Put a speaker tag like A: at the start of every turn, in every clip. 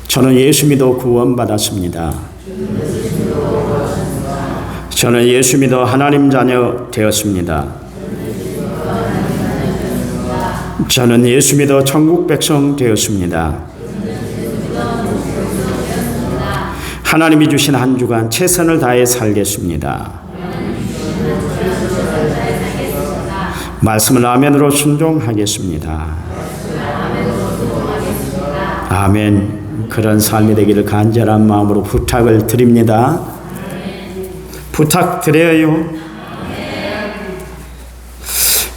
A: 저는 예수 믿어 구원받았습니다. 저는 예수 믿어 하나님 자녀 되었습니다. 저는 예수 믿어 천국 백성 되었습니다. 하나님이 주신 한 주간 최선을 다해 살겠습니다. 말씀을 아멘으로 순종하겠습니다. 아멘. 그런 삶이 되기를 간절한 마음으로 부탁을 드립니다. 부탁드려요.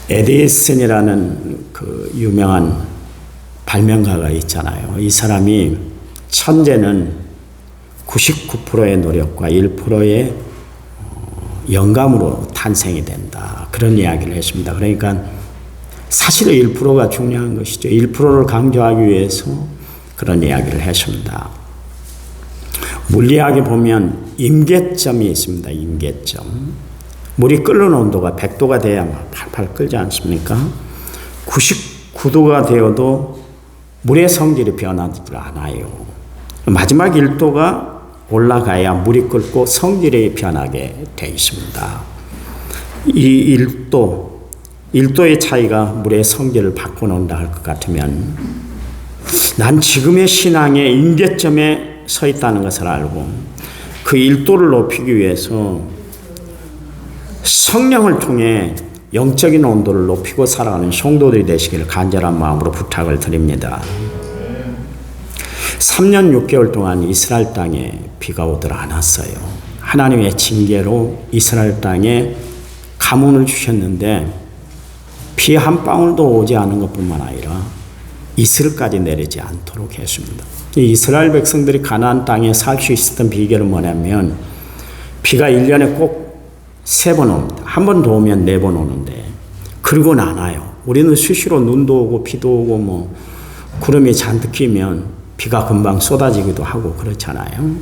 A: 에디슨이라는 그 유명한 발명가가 있잖아요. 이 사람이 천재는 99%의 노력과 1%의 영감으로 탄생이 된다. 그런 이야기를 했습니다. 그러니까 사실 1%가 중요한 것이죠. 1%를 강조하기 위해서 그런 이야기를 했습니다. 물리학에 보면 임계점이 있습니다. 임계점. 물이 끓는 온도가 100도가 돼야 막 팔팔 끓지 않습니까? 99도가 되어도 물의 성질이 변하지 않아요. 마지막 1도가 올라가야 물이 끓고 성질이 변하게 되어 있습니다. 이 1도의 차이가 물의 성질을 바꿔놓는다 할 것 같으면 난 지금의 신앙의 임계점에 서 있다는 것을 알고 그 1도를 높이기 위해서 성령을 통해 영적인 온도를 높이고 살아가는 성도들이 되시기를 간절한 마음으로 부탁을 드립니다. 3년 6개월 동안 이스라엘 땅에 비가 오질 않았어요. 하나님의 징계로 이스라엘 땅에 가뭄을 주셨는데 비 한 방울도 오지 않은 것뿐만 아니라 이슬까지 내리지 않도록 했습니다. 이스라엘 백성들이 가나안 땅에 살 수 있었던 비결은 뭐냐면 비가 1년에 꼭 3번 옵니다. 한 번 더 오면 4번 오는데 그러고는 안 와요. 우리는 수시로 눈도 오고 비도 오고 뭐 구름이 잔뜩 끼면 비가 금방 쏟아지기도 하고 그렇잖아요.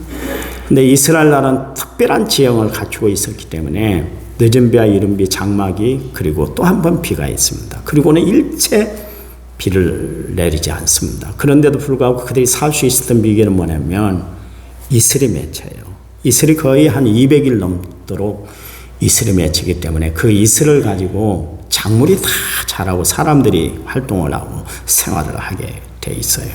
A: 근데 이스라엘 나라는 특별한 지형을 갖추고 있었기 때문에 늦은 비와 이른 비, 장마기 그리고 또 한 번 비가 있습니다. 그리고는 일체 비를 내리지 않습니다. 그런데도 불구하고 그들이 살 수 있었던 비결은 뭐냐면 이슬이 맺혀요. 이슬이 거의 한 200일 넘도록 이슬이 맺히기 때문에 그 이슬을 가지고 작물이 다 자라고 사람들이 활동을 하고 생활을 하게 돼 있어요.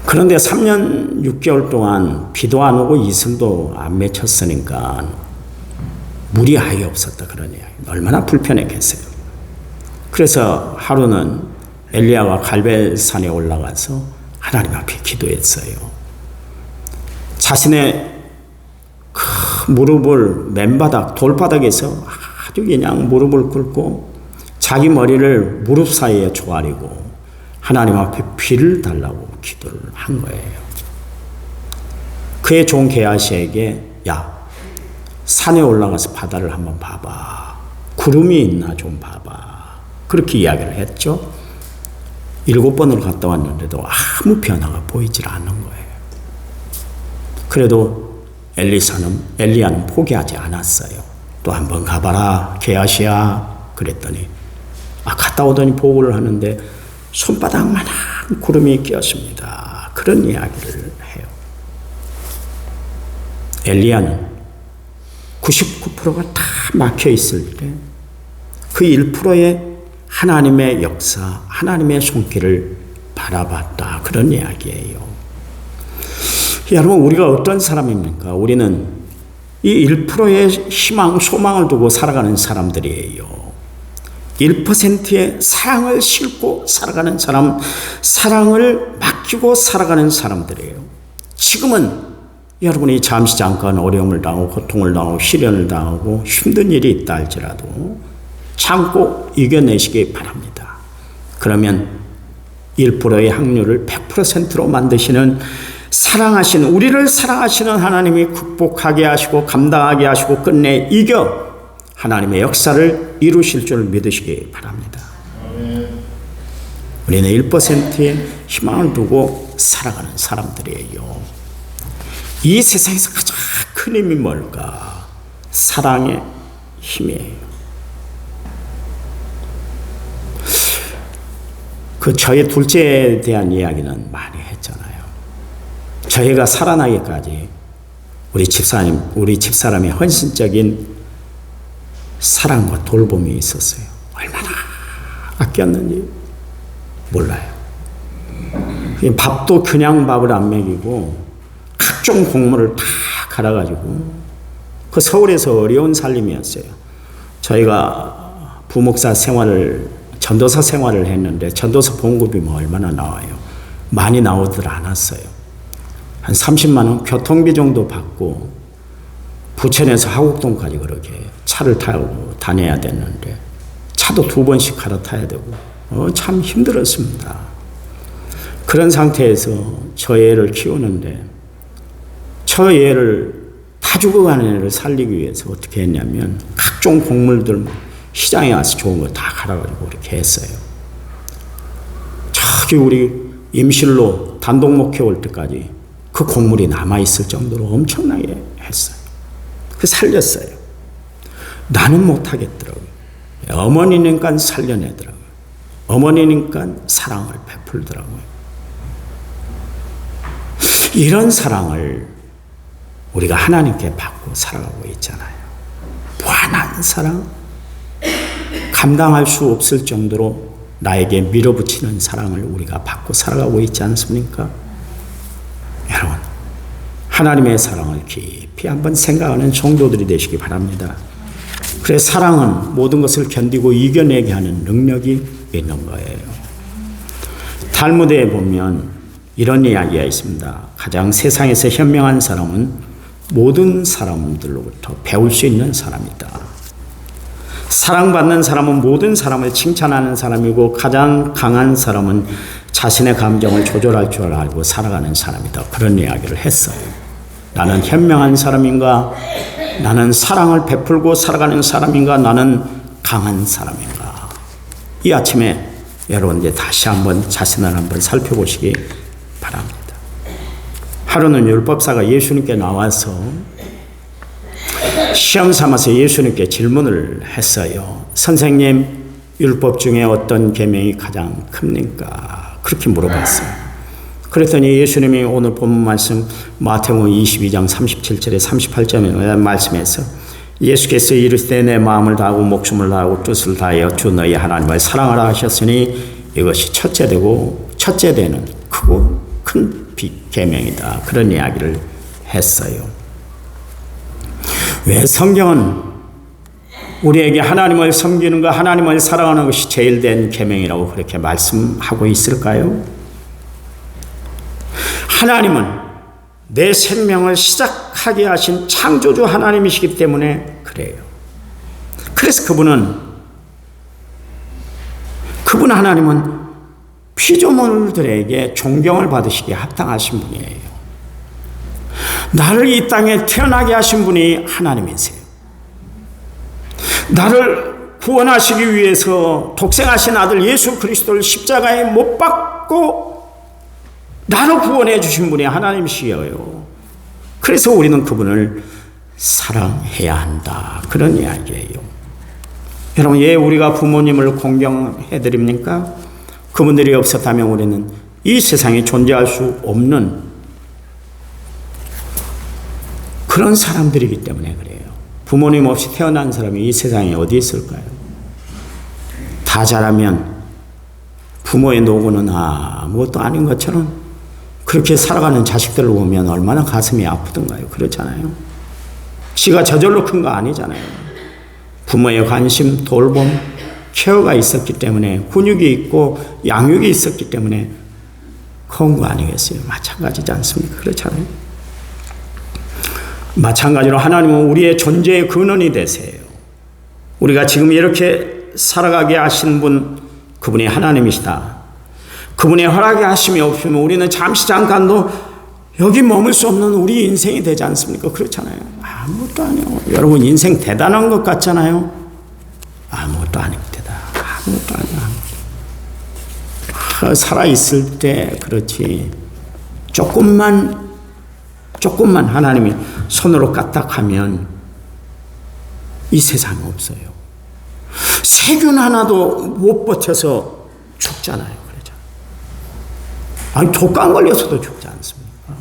A: 그런데 3년 6개월 동안 비도 안 오고 이슬도 안 맺혔으니까 물이 아예 없었다 그런 이야기. 얼마나 불편했겠어요. 그래서 하루는 엘리야가 갈멜산에 올라가서 하나님 앞에 기도했어요. 자신의 무릎을 맨바닥 돌바닥에서 아주 그냥 무릎을 꿇고 자기 머리를 무릎 사이에 조아리고 하나님 앞에 비를 달라고 기도를 한 거예요. 그의 종 게하시에게 야 산에 올라가서 바다를 한번 봐봐. 구름이 있나 좀 봐봐. 그렇게 이야기를 했죠. 7번을 갔다 왔는데도 아무 변화가 보이질 않는 거예요. 그래도 엘리야는 포기하지 않았어요. 또 한번 가봐라 게하시야 그랬더니 갔다 오더니 보고를 하는데 손바닥만한 구름이 끼었습니다. 그런 이야기를 해요. 엘리야는 99%가 다 막혀 있을 때 그 1%의 하나님의 역사, 하나님의 손길을 바라봤다. 그런 이야기예요. 여러분, 우리가 어떤 사람입니까? 우리는 이 1%의 희망, 소망을 두고 살아가는 사람들이에요. 1%의 사랑을 싣고 살아가는 사람, 사랑을 맡기고 살아가는 사람들이에요. 지금은 여러분이 잠시 잠깐 어려움을 당하고 고통을 당하고 시련을 당하고 힘든 일이 있다 할지라도 참고 이겨내시기 바랍니다. 그러면 1%의 확률을 100%로 만드시는 사랑하시는 우리를 사랑하시는 하나님이 극복하게 하시고 감당하게 하시고 끝내 이겨 하나님의 역사를 이루실 줄 믿으시기 바랍니다. 우리는 1%의 희망을 두고 살아가는 사람들이에요. 이 세상에서 가장 큰 힘이 뭘까? 사랑의 힘이에요. 저의 둘째에 대한 이야기는 많이 했잖아요. 저희가 살아나기까지 우리 집사람의 헌신적인 사랑과 돌봄이 있었어요. 얼마나 아꼈는지 몰라요. 밥도 그냥 밥을 안 먹이고 각종 곡물을 다 갈아가지고 그 서울에서 어려운 살림이었어요. 저희가 부목사 생활을 전도사 생활을 했는데 전도사 봉급이 뭐 얼마나 나와요? 많이 나오질 않았어요. 한 30만 원 교통비 정도 받고 부천에서 하곡동까지 그렇게 차를 타고 다녀야 됐는데 차도 2번씩 갈아타야 되고 참 힘들었습니다. 그런 상태에서 저 애를 키우는데 저 애를 다 죽어가는 애를 살리기 위해서 어떻게 했냐면 각종 곡물들 시장에 와서 좋은 거 다 갈아가지고 그렇게 했어요. 저기 우리 임실로 단독 목회 올 때까지 그 곡물이 남아있을 정도로 엄청나게 했어요. 그 살렸어요. 나는 못하겠더라고요. 어머니니까 살려내더라고요. 어머니니까 사랑을 베풀더라고요. 이런 사랑을 우리가 하나님께 받고 살아가고 있잖아요. 무한한 사랑, 감당할 수 없을 정도로 나에게 밀어붙이는 사랑을 우리가 받고 살아가고 있지 않습니까? 여러분, 하나님의 사랑을 깊이 한번 생각하는 성도들이 되시기 바랍니다. 그래, 사랑은 모든 것을 견디고 이겨내게 하는 능력이 있는 거예요. 탈무드에 보면 이런 이야기가 있습니다. 가장 세상에서 현명한 사람은 모든 사람들로부터 배울 수 있는 사람이다. 사랑받는 사람은 모든 사람을 칭찬하는 사람이고 가장 강한 사람은 자신의 감정을 조절할 줄 알고 살아가는 사람이다. 그런 이야기를 했어요. 나는 현명한 사람인가? 나는 사랑을 베풀고 살아가는 사람인가? 나는 강한 사람인가? 이 아침에 여러분 이제 다시 한번 자신을 한번 살펴보시기 바랍니다. 하루는 율법사가 예수님께 나와서 시험 삼아서 예수님께 질문을 했어요. 선생님, 율법 중에 어떤 계명이 가장 큽니까? 그렇게 물어봤어요. 그랬더니 예수님이 오늘 본문 말씀 마태복음 22장 37절에 38절에 말씀에서 예수께서 이르시되 내 마음을 다하고 목숨을 다하고 뜻을 다하여 주 너희 하나님을 사랑하라 하셨으니 이것이 첫째 되는 크고 큰 계명이다. 그런 이야기를 했어요. 왜 성경은 우리에게 하나님을 섬기는 것, 하나님을 사랑하는 것이 제일 된 계명이라고 그렇게 말씀하고 있을까요? 하나님은 내 생명을 시작하게 하신 창조주 하나님이시기 때문에 그래요. 그래서 그분 하나님은 피조물들에게 존경을 받으시기에 합당하신 분이에요. 나를 이 땅에 태어나게 하신 분이 하나님이세요. 나를 구원하시기 위해서 독생하신 아들 예수 그리스도를 십자가에 못 박고 나를 구원해 주신 분이 하나님이시여요. 그래서 우리는 그분을 사랑해야 한다. 그런 이야기예요. 여러분, 예, 우리가 부모님을 공경해 드립니까? 그분들이 없었다면 우리는 이 세상에 존재할 수 없는 그런 사람들이기 때문에 그래요. 부모님 없이 태어난 사람이 이 세상에 어디 있을까요? 다 자라면 부모의 노고는 아무것도 아닌 것처럼 그렇게 살아가는 자식들을 보면 얼마나 가슴이 아프던가요? 그렇잖아요. 지가 저절로 큰 거 아니잖아요. 부모의 관심, 돌봄, 케어가 있었기 때문에, 훈육이 있고 양육이 있었기 때문에 커온 거 아니겠어요? 마찬가지지 않습니까? 그렇잖아요. 마찬가지로 하나님은 우리의 존재의 근원이 되세요. 우리가 지금 이렇게 살아가게 하신 분, 그분이 하나님이시다. 그분의 허락이 하심이 없으면 우리는 잠깐도 여기 머물 수 없는 우리 인생이 되지 않습니까? 그렇잖아요. 아무것도 아니에요. 여러분, 인생 대단한 것 같잖아요. 아무것도 아닙니다. 아무것도 아니야. 살아있을 때 그렇지. 조금만 하나님이 손으로 까딱하면 이 세상에 없어요. 세균 하나도 못 버텨서 죽잖아요. 그러죠. 아니, 독감 걸려서도 죽지 않습니까?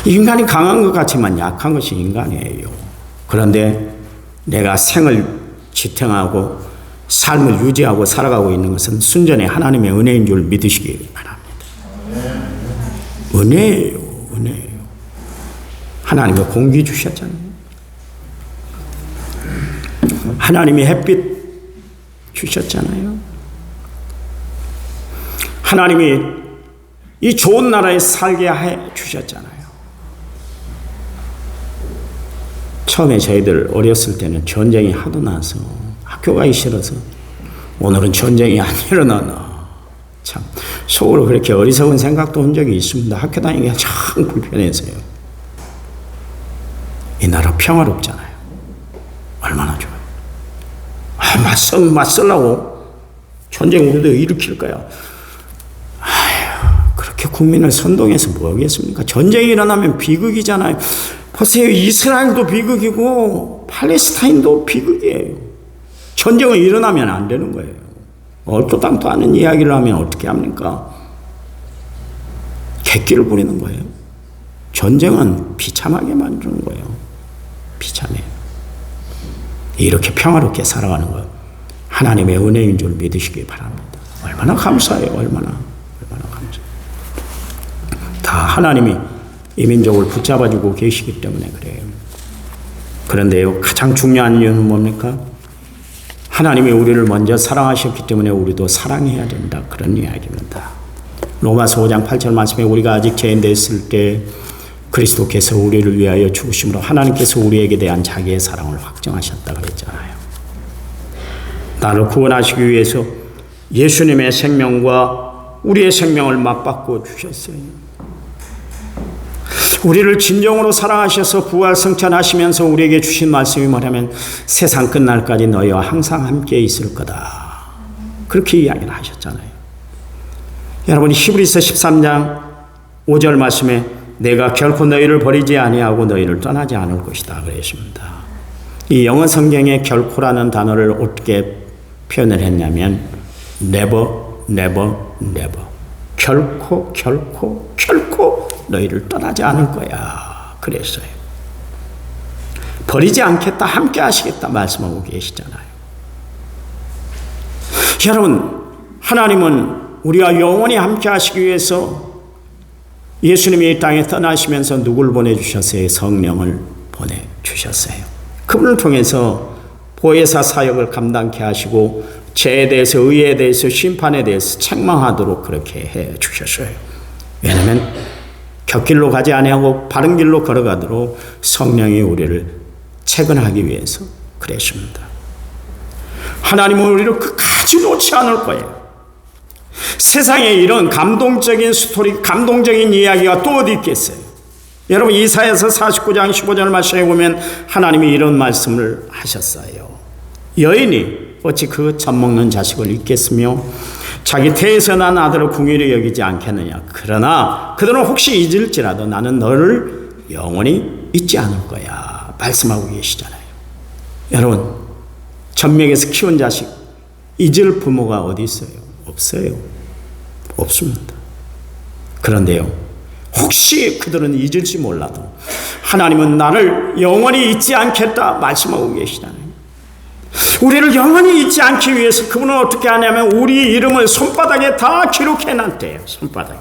A: 인간이 강한 것 같지만 약한 것이 인간이에요. 그런데 내가 생을 지탱하고 삶을 유지하고 살아가고 있는 것은 순전히 하나님의 은혜인 줄 믿으시기 바랍니다. 은혜예요, 은혜예요. 하나님이 공기 주셨잖아요. 하나님이 햇빛 주셨잖아요. 하나님이 이 좋은 나라에 살게 해 주셨잖아요. 처음에 저희들 어렸을 때는 전쟁이 하도 나서 학교 가기 싫어서 오늘은 전쟁이 안 일어나나 참 속으로 그렇게 어리석은 생각도 한 적이 있습니다. 학교 다니기가 참 불편해서요. 이 나라 평화롭잖아요. 얼마나 좋아요. 맞설라고 전쟁 우리도 일으킬 거야. 그렇게 국민을 선동해서 뭐 하겠습니까? 전쟁이 일어나면 비극이잖아요. 보세요. 이스라엘도 비극이고 팔레스타인도 비극이에요. 전쟁은 일어나면 안 되는 거예요. 얼토 당토 않은 이야기를 하면 어떻게 합니까? 객기를 부리는 거예요. 전쟁은 비참하게 만드는 거예요. 비참해요. 이렇게 평화롭게 살아가는 것 하나님의 은혜인 줄 믿으시기 바랍니다. 얼마나 감사해요. 얼마나 감사해요. 다 하나님이 이 민족을 붙잡아주고 계시기 때문에 그래요. 그런데요, 가장 중요한 이유는 뭡니까? 하나님이 우리를 먼저 사랑하셨기 때문에 우리도 사랑해야 된다. 그런 이야기입니다. 로마서 5장 8절 말씀에 우리가 아직 죄인 됐을 때 그리스도께서 우리를 위하여 죽으심으로 하나님께서 우리에게 대한 자기의 사랑을 확정하셨다 그랬잖아요. 나를 구원하시기 위해서 예수님의 생명과 우리의 생명을 맞바꿔 주셨어요. 우리를 진정으로 사랑하셔서 부활 승천하시면서 우리에게 주신 말씀이 뭐냐면 세상 끝날까지 너희와 항상 함께 있을 거다. 그렇게 이야기를 하셨잖아요. 여러분 히브리서 13장 5절 말씀에 내가 결코 너희를 버리지 아니하고 너희를 떠나지 않을 것이다 그랬습니다. 이 영어 성경에 결코라는 단어를 어떻게 표현을 했냐면 never, never, never. 결코 너희를 떠나지 않을 거야. 그랬어요. 버리지 않겠다, 함께 하시겠다 말씀하고 계시잖아요. 여러분, 하나님은 우리가 영원히 함께 하시기 위해서 예수님이 이 땅에 떠나시면서 누굴 보내주셨어요? 성령을 보내주셨어요. 그분을 통해서 보혜사 사역을 감당케 하시고 죄에 대해서, 의에 대해서, 심판에 대해서 책망하도록 그렇게 해 주셨어요. 왜냐하면 곁길로 가지 아니하고 바른 길로 걸어가도록 성령이 우리를 채근하기 위해서 그랬습니다. 하나님은 우리를 끝까지 놓지 않을 거예요. 세상에 이런 감동적인 스토리, 감동적인 이야기가 또 어디 있겠어요? 여러분 이사야서 49장 15절 말씀에 보면 하나님이 이런 말씀을 하셨어요. 여인이 어찌 그 젖먹는 자식을 잊겠으며 자기 태에서 난 아들을 궁일히 여기지 않겠느냐. 그러나 그들은 혹시 잊을지라도 나는 너를 영원히 잊지 않을 거야. 말씀하고 계시잖아요. 여러분 젖먹에서 키운 자식 잊을 부모가 어디 있어요? 없어요. 없습니다. 그런데요, 혹시 그들은 잊을지 몰라도 하나님은 나를 영원히 잊지 않겠다 말씀하고 계시잖아요. 우리를 영원히 잊지 않기 위해서 그분은 어떻게 하냐면 우리 이름을 손바닥에 다 기록해놨대요. 손바닥에.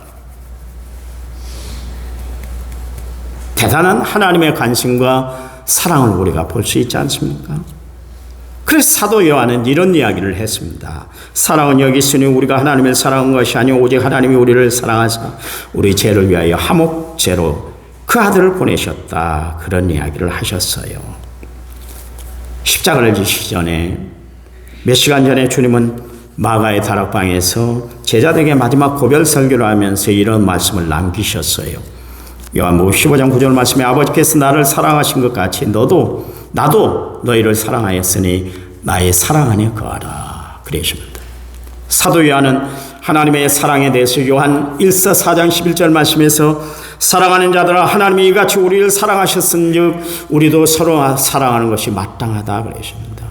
A: 대단한 하나님의 관심과 사랑을 우리가 볼 수 있지 않습니까? 그래서 사도 요한은 이런 이야기를 했습니다. 사랑은 여기 있으니 우리가 하나님을 사랑한 것이 아니오 오직 하나님이 우리를 사랑하사 우리 죄를 위하여 화목제로 그 아들을 보내셨다. 그런 이야기를 하셨어요. 십자가를 지시기 전에 몇 시간 전에 주님은 마가의 다락방에서 제자들에게 마지막 고별 설교를 하면서 이런 말씀을 남기셨어요. 요한복음 15장 9절 말씀에 아버지께서 나를 사랑하신 것 같이 나도 너희를 사랑하였으니 나의 사랑 안에 거하라. 그러십니다. 사도 요한은 하나님의 사랑에 대해서 요한 1서 4장 11절 말씀에서 사랑하는 자들아 하나님이 이같이 우리를 사랑하셨은즉 우리도 서로 사랑하는 것이 마땅하다 그러십니다.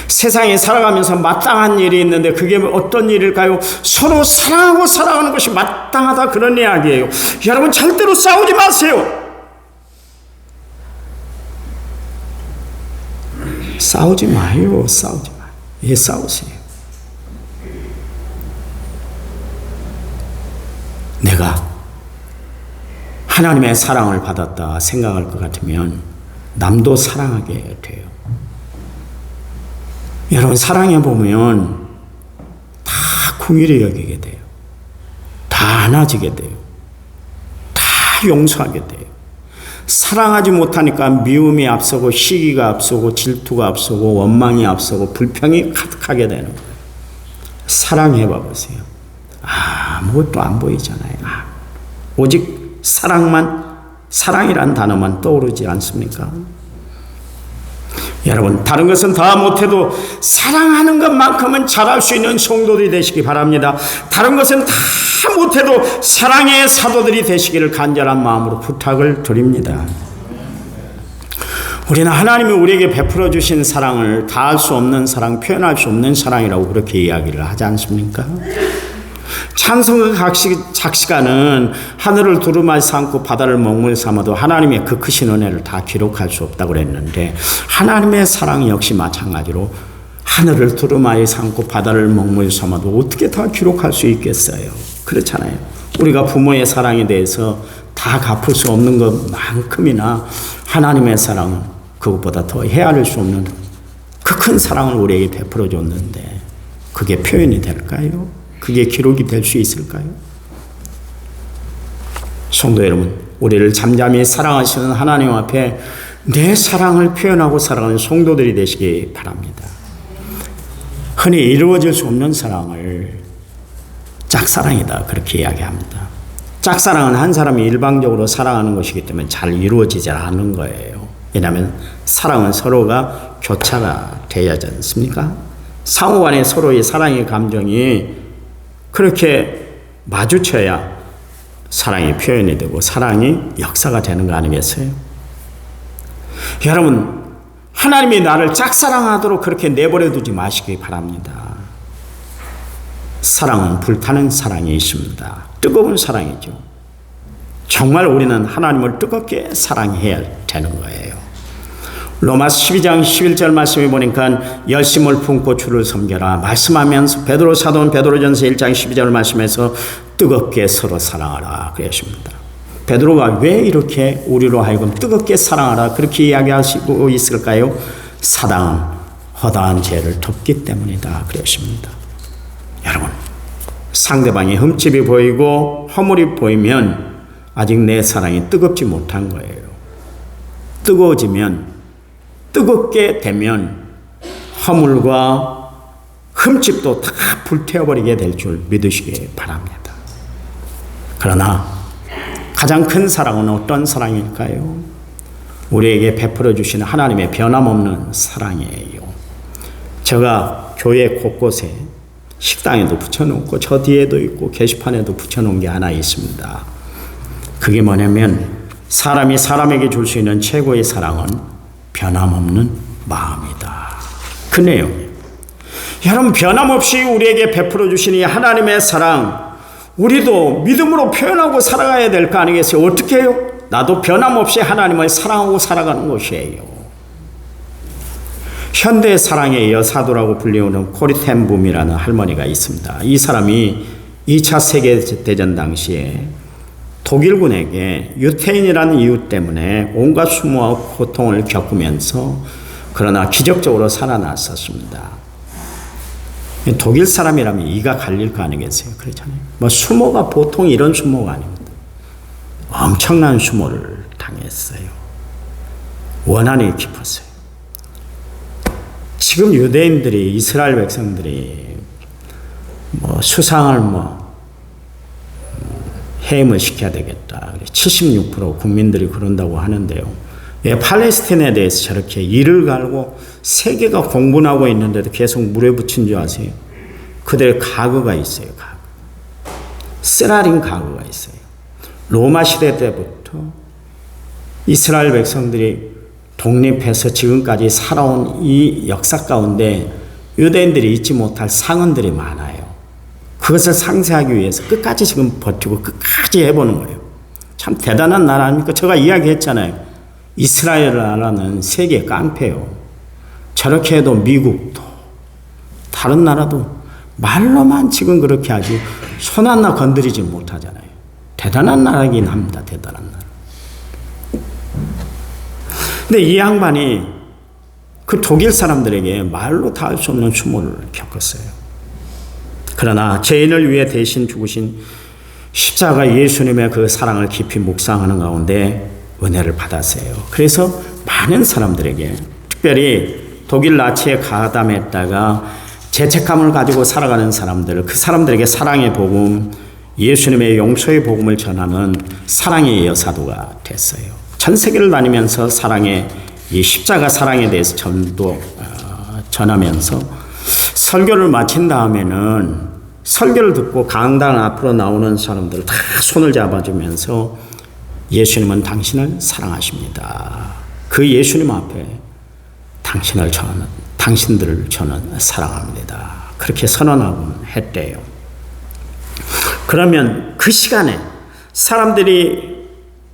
A: 세상에 살아가면서 마땅한 일이 있는데 그게 어떤 일일까요? 서로 사랑하고 살아가는 것이 마땅하다, 그런 이야기예요. 여러분, 절대로 싸우지 마세요. 싸우지 마요. 싸우지 마요. 왜 싸우세요? 내가 하나님의 사랑을 받았다 생각할 것 같으면 남도 사랑하게 돼요. 여러분, 사랑해 보면 다 긍휼히 여기게 돼요. 다 안아지게 돼요. 다 용서하게 돼요. 사랑하지 못하니까 미움이 앞서고 시기가 앞서고 질투가 앞서고 원망이 앞서고 불평이 가득하게 되는 거예요. 사랑해 봐보세요. 아무것도 안 보이잖아요. 오직 사랑이란 단어만 떠오르지 않습니까? 여러분, 다른 것은 다 못해도 사랑하는 것만큼은 잘할 수 있는 성도들이 되시기 바랍니다. 다른 것은 다 못해도 사랑의 사도들이 되시기를 간절한 마음으로 부탁을 드립니다. 우리는 하나님이 우리에게 베풀어 주신 사랑을 다할 수 없는 사랑, 표현할 수 없는 사랑이라고 그렇게 이야기를 하지 않습니까? 찬송가 작시가는 하늘을 두루마리 삼고 바다를 먹물 삼아도 하나님의 그 크신 은혜를 다 기록할 수 없다고 그랬는데, 하나님의 사랑 역시 마찬가지로 하늘을 두루마리 삼고 바다를 먹물 삼아도 어떻게 다 기록할 수 있겠어요? 그렇잖아요. 우리가 부모의 사랑에 대해서 다 갚을 수 없는 것만큼이나 하나님의 사랑은 그것보다 더 헤아릴 수 없는 그 큰 사랑을 우리에게 베풀어 줬는데, 그게 표현이 될까요? 그게 기록이 될 수 있을까요? 성도 여러분, 우리를 잠잠히 사랑하시는 하나님 앞에 내 사랑을 표현하고 살아가는 성도들이 되시기 바랍니다. 흔히 이루어질 수 없는 사랑을 짝사랑이다, 그렇게 이야기합니다. 짝사랑은 한 사람이 일방적으로 사랑하는 것이기 때문에 잘 이루어지지 않는 거예요. 왜냐하면 사랑은 서로가 교차가 돼야 하지 않습니까? 상호간에 서로의 사랑의 감정이 그렇게 마주쳐야 사랑이 표현이 되고 사랑이 역사가 되는 거 아니겠어요? 여러분, 하나님이 나를 짝사랑하도록 그렇게 내버려 두지 마시기 바랍니다. 사랑은 불타는 사랑이 있습니다. 뜨거운 사랑이죠. 정말 우리는 하나님을 뜨겁게 사랑해야 되는 거예요. 로마서 12장 11절 말씀에 보니까 열심을 품고 주를 섬겨라 말씀하면서 베드로 사도는 베드로전서 1장 12절 말씀에서 뜨겁게 서로 사랑하라 그러십니다. 베드로가 왜 이렇게 우리로 하여금 뜨겁게 사랑하라 그렇게 이야기하시고 있을까요? 사랑은 허다한 죄를 덮기 때문이다 그러십니다. 여러분, 상대방의 흠집이 보이고 허물이 보이면 아직 내 사랑이 뜨겁지 못한 거예요. 뜨거워지면, 뜨겁게 되면 허물과 흠집도 다 불태워버리게 될 줄 믿으시기 바랍니다. 그러나 가장 큰 사랑은 어떤 사랑일까요? 우리에게 베풀어 주시는 하나님의 변함없는 사랑이에요. 제가 교회 곳곳에 식당에도 붙여놓고 저 뒤에도 있고 게시판에도 붙여놓은 게 하나 있습니다. 그게 뭐냐면 사람이 사람에게 줄 수 있는 최고의 사랑은 변함없는 마음이다. 그 내용이에요. 여러분, 변함없이 우리에게 베풀어 주시니 하나님의 사랑, 우리도 믿음으로 표현하고 살아가야 될 거 아니겠어요? 어떻게 해요? 나도 변함없이 하나님을 사랑하고 살아가는 것이에요. 현대 사랑의 여사도라고 불리우는 코리텐붐이라는 할머니가 있습니다. 이 사람이 2차 세계대전 당시에 독일군에게 유태인이라는 이유 때문에 온갖 수모와 고통을 겪으면서 그러나 기적적으로 살아났었습니다. 독일 사람이라면 이가 갈릴 거 아니겠어요? 그렇잖아요. 뭐 수모가 보통 이런 수모가 아닙니다. 엄청난 수모를 당했어요. 원한이 깊었어요. 지금 유대인들이, 이스라엘 백성들이 수상을 해임을 시켜야 되겠다. 76% 국민들이 그런다고 하는데요. 왜 팔레스틴에 대해서 저렇게 이를 갈고 세계가 공분하고 있는데도 계속 물에 붙인 줄 아세요? 그들의 가거가 있어요. 가거. 쓰라린 가거가 있어요. 로마 시대 때부터 이스라엘 백성들이 독립해서 지금까지 살아온 이 역사 가운데 유대인들이 잊지 못할 상흔들이 많아요. 그것을 상쇄하기 위해서 끝까지 지금 버티고 끝까지 해보는 거예요. 참 대단한 나라 아닙니까? 제가 이야기했잖아요. 이스라엘 나라는 세계 깡패요. 저렇게 해도 미국도 다른 나라도 말로만 지금 그렇게 하지 손 하나 건드리지 못하잖아요. 대단한 나라긴 합니다. 대단한 나라. 근데 이 양반이 그 독일 사람들에게 말로 다 할 수 없는 추모를 겪었어요. 그러나 죄인을 위해 대신 죽으신 십자가 예수님의 그 사랑을 깊이 묵상하는 가운데 은혜를 받았어요. 그래서 많은 사람들에게, 특별히 독일 나치에 가담했다가 죄책감을 가지고 살아가는 사람들, 그 사람들에게 사랑의 복음, 예수님의 용서의 복음을 전하는 사랑의 여사도가 됐어요. 전 세계를 다니면서 이 십자가 사랑에 대해서 전하면서 설교를 마친 다음에는 설교를 듣고 강당 앞으로 나오는 사람들 다 손을 잡아주면서 예수님은 당신을 사랑하십니다. 그 예수님 앞에 당신들을 저는 사랑합니다. 그렇게 선언하곤 했대요. 그러면 그 시간에 사람들이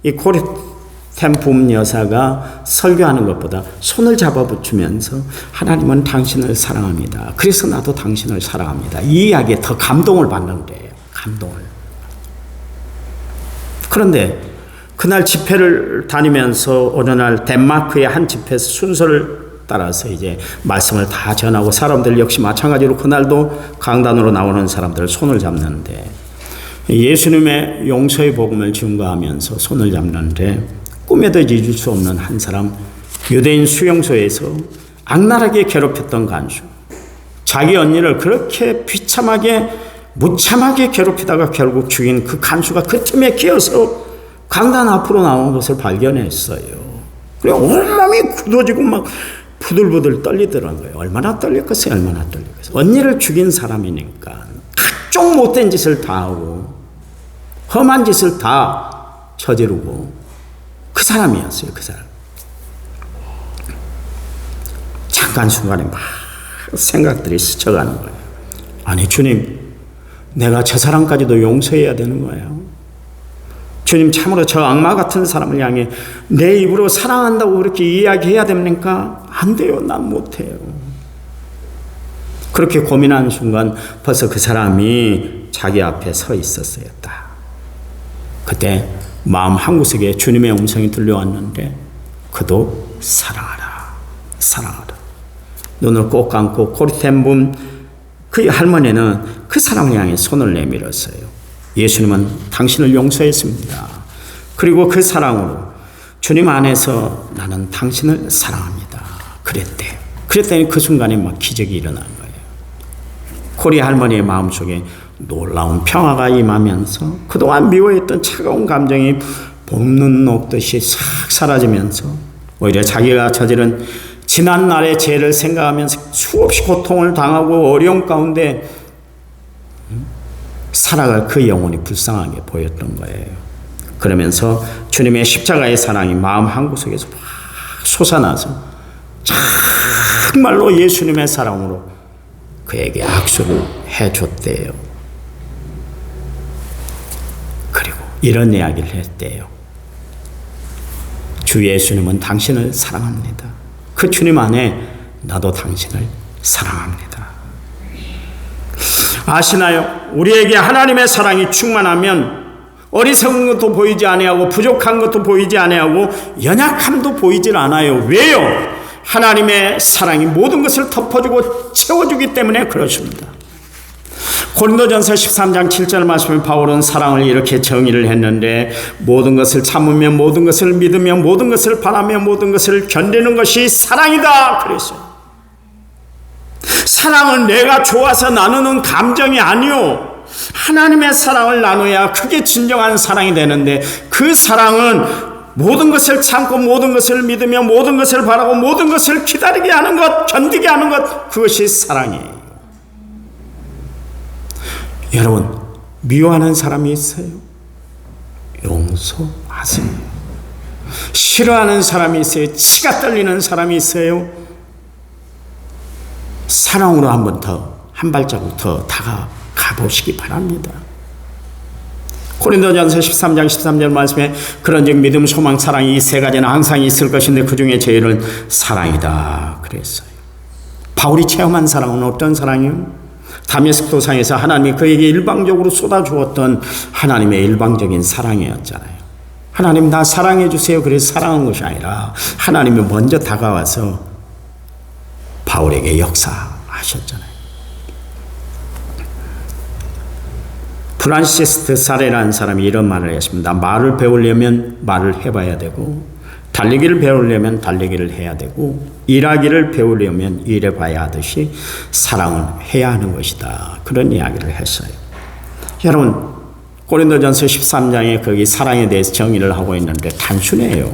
A: 이 코리템 여사가 설교하는 것보다 손을 잡아붙이면서 하나님은 당신을 사랑합니다. 그래서 나도 당신을 사랑합니다. 이 이야기에 더 감동을 받는데요. 감동을. 그런데 그날 집회를 다니면서 어느 날 덴마크의 한 집회에서 순서를 따라서 이제 말씀을 다 전하고 사람들 역시 마찬가지로 그날도 강단으로 나오는 사람들 손을 잡는데 예수님의 용서의 복음을 증거하면서 손을 잡는데 꿈에도 잊을 수 없는 한 사람, 유대인 수용소에서 악랄하게 괴롭혔던 간수, 자기 언니를 그렇게 비참하게 무참하게 괴롭히다가 결국 죽인 그 간수가 그 틈에 끼어서 강단 앞으로 나온 것을 발견했어요. 그래 온몸이 굳어지고 막 부들부들 떨리더라고요. 얼마나 떨렸겠어요. 얼마나 떨렸겠어요. 언니를 죽인 사람이니까 각종 못된 짓을 다 하고 험한 짓을 다 저지르고 그 사람이었어요. 그 사람. 잠깐 순간에 막 생각들이 스쳐가는 거예요. 아니 주님, 내가 저 사람까지도 용서해야 되는 거예요. 주님, 참으로 저 악마 같은 사람을 향해 내 입으로 사랑한다고 그렇게 이야기해야 됩니까? 안 돼요. 난 못해요. 그렇게 고민하는 순간 벌써 그 사람이 자기 앞에 서 있었어요. 딱. 그때 마음 한구석에 주님의 음성이 들려왔는데 그도 사랑하라. 사랑하라. 눈을 꼭 감고 코리템 그 할머니는 그 사람을 향해 손을 내밀었어요. 예수님은 당신을 용서했습니다. 그리고 그 사랑으로 주님 안에서 나는 당신을 사랑합니다. 그랬대요. 그랬더니 그 순간에 막 기적이 일어난 거예요. 코리 할머니의 마음속에 놀라운 평화가 임하면서 그동안 미워했던 차가운 감정이 봄눈 녹듯이 싹 사라지면서 오히려 자기가 저지른 지난날의 죄를 생각하면서 수없이 고통을 당하고 어려움 가운데 살아갈 그 영혼이 불쌍하게 보였던 거예요. 그러면서 주님의 십자가의 사랑이 마음 한구석에서 막 솟아나서 정말로 예수님의 사랑으로 그에게 악수를 해줬대요. 그리고 이런 이야기를 했대요. 주 예수님은 당신을 사랑합니다. 그 주님 안에 나도 당신을 사랑합니다. 아시나요? 우리에게 하나님의 사랑이 충만하면 어리석은 것도 보이지 아니하고 부족한 것도 보이지 아니하고 연약함도 보이질 않아요. 왜요? 하나님의 사랑이 모든 것을 덮어주고 채워주기 때문에 그렇습니다. 고린도전서 13장 7절 말씀에 바울은 사랑을 이렇게 정의를 했는데 모든 것을 참으며 모든 것을 믿으며 모든 것을 바라며 모든 것을 견디는 것이 사랑이다 그랬어요. 사랑은 내가 좋아서 나누는 감정이 아니요. 하나님의 사랑을 나눠야 그게 진정한 사랑이 되는데 그 사랑은 모든 것을 참고 모든 것을 믿으며 모든 것을 바라고 모든 것을 기다리게 하는 것, 견디게 하는 것, 그것이 사랑이에요. 여러분, 미워하는 사람이 있어요? 용서하세요. 싫어하는 사람이 있어요? 치가 떨리는 사람이 있어요? 사랑으로 한 발자국 더 다가가 보시기 바랍니다. 고린도전서 13장 13절 말씀에 그런즉 믿음, 소망, 사랑이 이 세 가지는 항상 있을 것인데 그 중에 제일은 사랑이다 그랬어요. 바울이 체험한 사랑은 어떤 사랑이요? 다메섹 도상에서 하나님이 그에게 일방적으로 쏟아주었던 하나님의 일방적인 사랑이었잖아요. 하나님 나 사랑해 주세요. 그래서 사랑한 것이 아니라 하나님이 먼저 다가와서 바울에게 역사하셨잖아요. 프란시스트 사레라는 사람이 이런 말을 했습니다. 말을 배우려면 말을 해봐야 되고, 달리기를 배우려면 달리기를 해야 되고, 일하기를 배우려면 일해봐야 하듯이 사랑을 해야 하는 것이다. 그런 이야기를 했어요. 여러분, 고린도전서 13장에 거기 사랑에 대해서 정의를 하고 있는데 단순해요.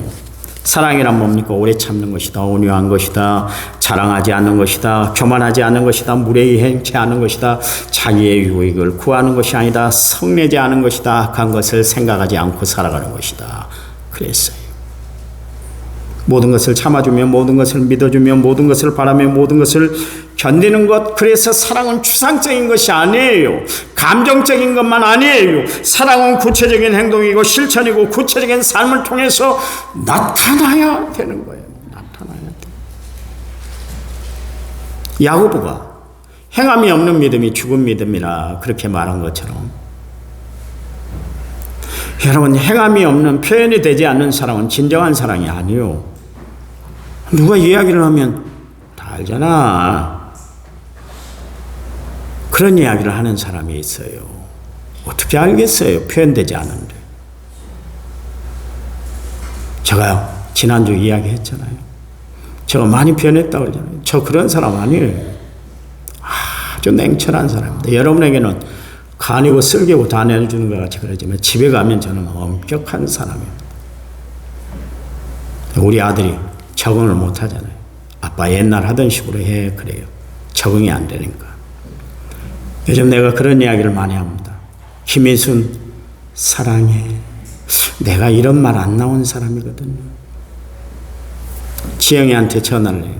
A: 사랑이란 뭡니까? 오래 참는 것이다. 온유한 것이다. 자랑하지 않는 것이다. 교만하지 않는 것이다. 무례히 행치 않는 것이다. 자기의 유익을 구하는 것이 아니다. 성내지 않은 것이다. 악한 것을 생각하지 않고 살아가는 것이다. 그랬어요. 모든 것을 참아주며 모든 것을 믿어주며 모든 것을 바라며 모든 것을 견디는 것. 그래서 사랑은 추상적인 것이 아니에요. 감정적인 것만 아니에요. 사랑은 구체적인 행동이고 실천이고 구체적인 삶을 통해서 나타나야 되는 거예요. 나타나야 돼. 야고보가 행함이 없는 믿음이 죽은 믿음이라 그렇게 말한 것처럼, 여러분, 행함이 없는 표현이 되지 않는 사랑은 진정한 사랑이 아니요. 누가 이야기를 하면 다 알잖아. 그런 이야기를 하는 사람이 있어요. 어떻게 알겠어요? 표현되지 않은데. 제가 지난주 이야기했잖아요. 제가 많이 표현했다고 그러잖아요. 저 그런 사람 아니에요. 아주 냉철한 사람입니다. 여러분에게는 간이고 쓸개고 다 내주는 것 같이 그러지만 집에 가면 저는 엄격한 사람입니다. 우리 아들이 적응을 못 하잖아요. 아빠 옛날 하던 식으로 해. 그래요. 적응이 안 되니까. 요즘 내가 그런 이야기를 많이 합니다. 김희순 사랑해. 내가 이런 말 안 나온 사람이거든요. 지영이한테 전화를 해요.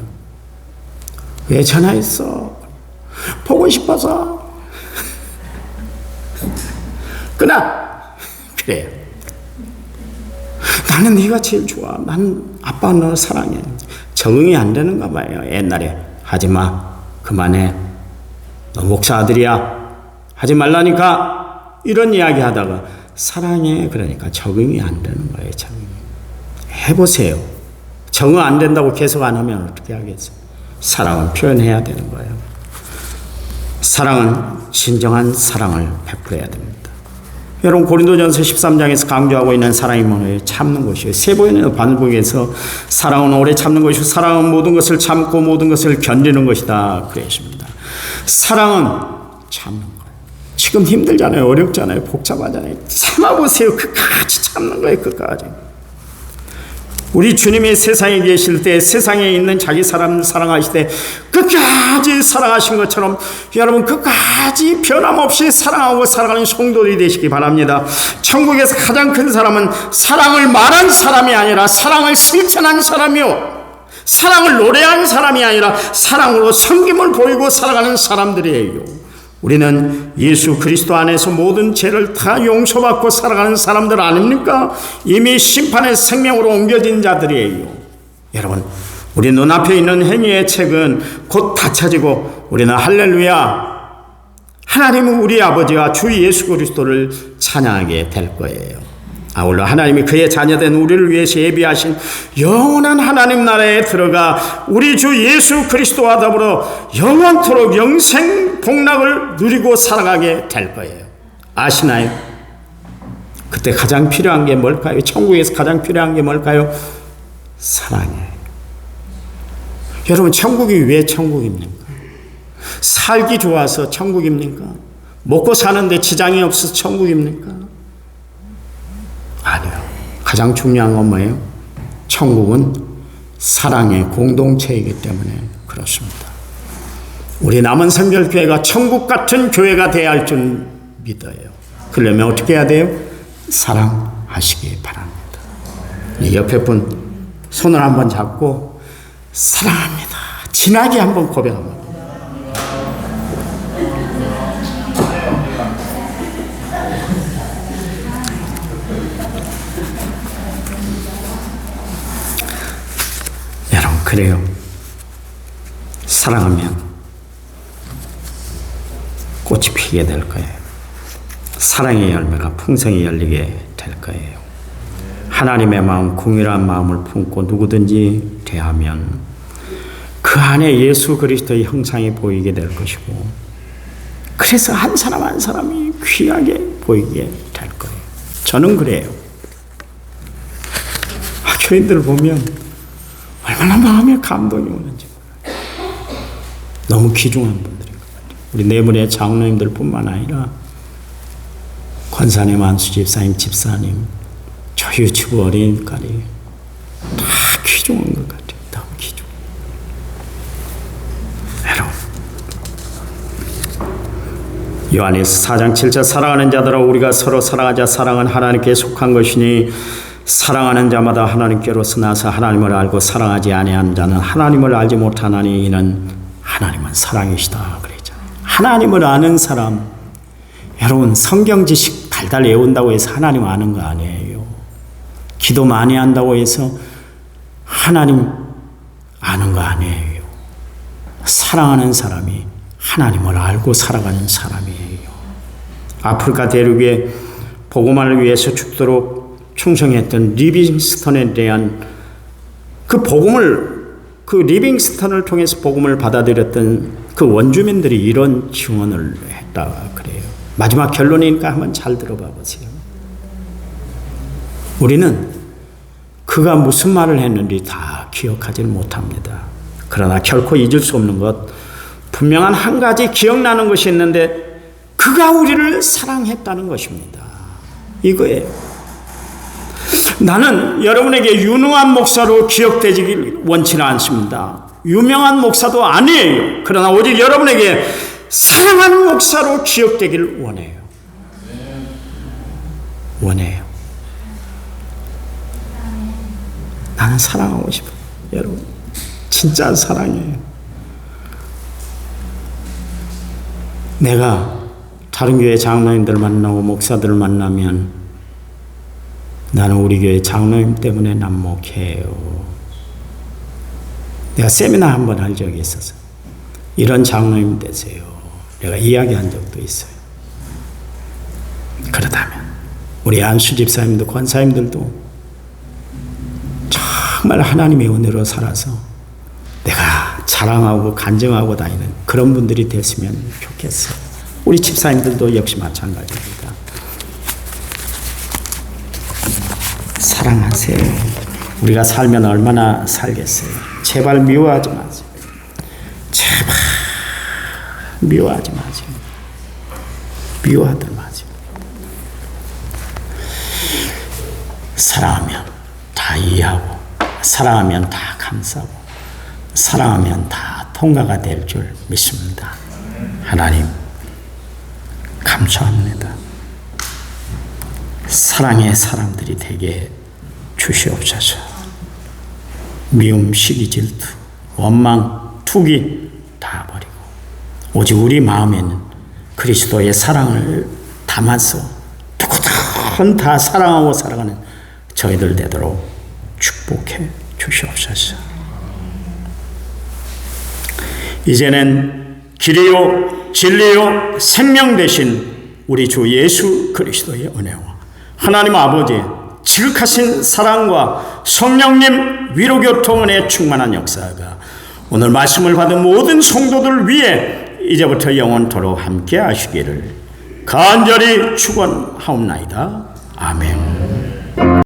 A: 왜 전화했어? 보고 싶어서. 끊어. 그래요. 나는 네가 제일 좋아. 난 아빠 너 사랑해. 적응이 안 되는가 봐요. 옛날에 하지마. 그만해. 너 목사 아들이야. 하지 말라니까. 이런 이야기 하다가 사랑해. 그러니까 적응이 안 되는 거예요. 적응이. 해보세요. 적응 안 된다고 계속 안 하면 어떻게 하겠어요? 사랑은 표현해야 되는 거예요. 사랑은 진정한 사랑을 베풀어야 됩니다. 여러분, 고린도전서 13장에서 강조하고 있는 사랑이 뭐예요? 참는 것이에요. 세 번의 반복에서 사랑은 오래 참는 것이고 사랑은 모든 것을 참고 모든 것을 견디는 것이다 그랬습니다. 사랑은 참는 거예요. 지금 힘들잖아요. 어렵잖아요. 복잡하잖아요. 참아보세요. 끝까지 참는 거예요. 끝까지. 우리 주님이 세상에 계실 때 세상에 있는 자기 사람 사랑하실 때 끝까지 사랑하신 것처럼 여러분 끝까지 변함없이 사랑하고 살아가는 성도들이 되시기 바랍니다. 천국에서 가장 큰 사람은 사랑을 말한 사람이 아니라 사랑을 실천한 사람이요, 사랑을 노래한 사람이 아니라 사랑으로 섬김을 보이고 살아가는 사람들이에요. 우리는 예수 그리스도 안에서 모든 죄를 다 용서받고 살아가는 사람들 아닙니까? 이미 심판의 생명으로 옮겨진 자들이에요. 여러분, 우리 눈앞에 있는 행위의 책은 곧 닫혀지고 우리는 할렐루야, 하나님은 우리 아버지와 주 예수 그리스도를 찬양하게 될 거예요. 아울러 하나님이 그의 자녀된 우리를 위해서 예비하신 영원한 하나님 나라에 들어가 우리 주 예수 그리스도와 더불어 영원토록 영생 복락을 누리고 살아가게 될 거예요. 아시나요? 그때 가장 필요한 게 뭘까요? 천국에서 가장 필요한 게 뭘까요? 사랑이에요. 여러분, 천국이 왜 천국입니까? 살기 좋아서 천국입니까? 먹고 사는데 지장이 없어서 천국입니까? 아니요. 가장 중요한 건 뭐예요? 천국은 사랑의 공동체이기 때문에 그렇습니다. 우리 남은 성결교회가 천국 같은 교회가 되어야 할 줄 믿어요. 그러려면 어떻게 해야 돼요? 사랑하시기 바랍니다. 옆에 분 손을 한번 잡고 사랑합니다. 진하게 한번 고백합니다. 여러분, 그래요. 사랑하면 꽃이 피게 될 거예요. 사랑의 열매가 풍성히 열리게 될 거예요. 하나님의 마음, 궁일한 마음을 품고 누구든지 대하면 그 안에 예수 그리스도의 형상이 보이게 될 것이고, 그래서 한 사람 한 사람이 귀하게 보이게 될 거예요. 저는 그래요. 교인들 보면 얼마나 마음에 감동이 오는지 몰라요. 너무 귀중한 분들인 것 같아요. 우리 내분의 장로님들 뿐만 아니라 권사님, 안수 집사님, 집사님, 저 유치부 어린이까지 다 귀중한 것 같아요. 너무 귀중. 여러분, 요한일서 4장 7절 사랑하는 자들아 우리가 서로 사랑하자. 사랑은 하나님께 속한 것이니 사랑하는 자마다 하나님께로서 나서 하나님을 알고 사랑하지 아니하는 자는 하나님을 알지 못하나니 이는 하나님은 사랑이시다 그랬잖아요. 하나님을 아는 사람, 여러분 성경 지식 달달 외운다고 해서 하나님 아는 거 아니에요. 기도 많이 한다고 해서 하나님 아는 거 아니에요. 사랑하는 사람이 하나님을 알고 살아가는 사람이에요. 아프리카 대륙에 복음화를 위해서 죽도록 충성했던 리빙스턴에 대한 그 복음을, 그 리빙스턴을 통해서 복음을 받아들였던 그 원주민들이 이런 증언을 했다 그래요. 마지막 결론이니까 한번 잘 들어봐 보세요. 우리는 그가 무슨 말을 했는지 다 기억하지는 못합니다. 그러나 결코 잊을 수 없는 것, 분명한 한 가지 기억나는 것이 있는데 그가 우리를 사랑했다는 것입니다. 이거예요. 나는 여러분에게 유능한 목사로 기억되기를 원치는 않습니다. 유명한 목사도 아니에요. 그러나 오직 여러분에게 사랑하는 목사로 기억되기를 원해요. 원해요. 나는 사랑하고 싶어요. 여러분, 진짜 사랑해요. 내가 다른 교회 장로님들 만나고 목사들을 만나면 나는 우리 교회 장로님 때문에 난목해요. 내가 세미나 한번 할 적이 있어서 이런 장로님 되세요. 내가 이야기한 적도 있어요. 그렇다면 우리 안수 집사님도 권사님들도 정말 하나님의 은혜로 살아서 내가 자랑하고 간증하고 다니는 그런 분들이 됐으면 좋겠어요. 우리 집사님들도 역시 마찬가지입니다. 사랑하세요. 우리가 살면 얼마나 살겠어요. 제발 미워하지 마세요. 제발 미워하지 마세요. 미워하들 마세요. 사랑하면 다 이해하고, 사랑하면 다 감싸고, 사랑하면 다 통과가 될 줄 믿습니다. 하나님 감사합니다. 사랑의 사람들이 되게 주시옵소서. 미움, 시기, 질투, 원망, 투기 다 버리고 오직 우리 마음에는 그리스도의 사랑을 담아서 누구든 다 사랑하고 살아가는 저희들 되도록 축복해 주시옵소서. 이제는 길이요 진리요 생명 되신 우리 주 예수 그리스도의 은혜와 하나님 아버지의 지극하신 사랑과 성령님 위로교통은혜 충만한 역사가 오늘 말씀을 받은 모든 성도들 위해 이제부터 영원토록 함께 하시기를 간절히 축원하옵나이다. 아멘.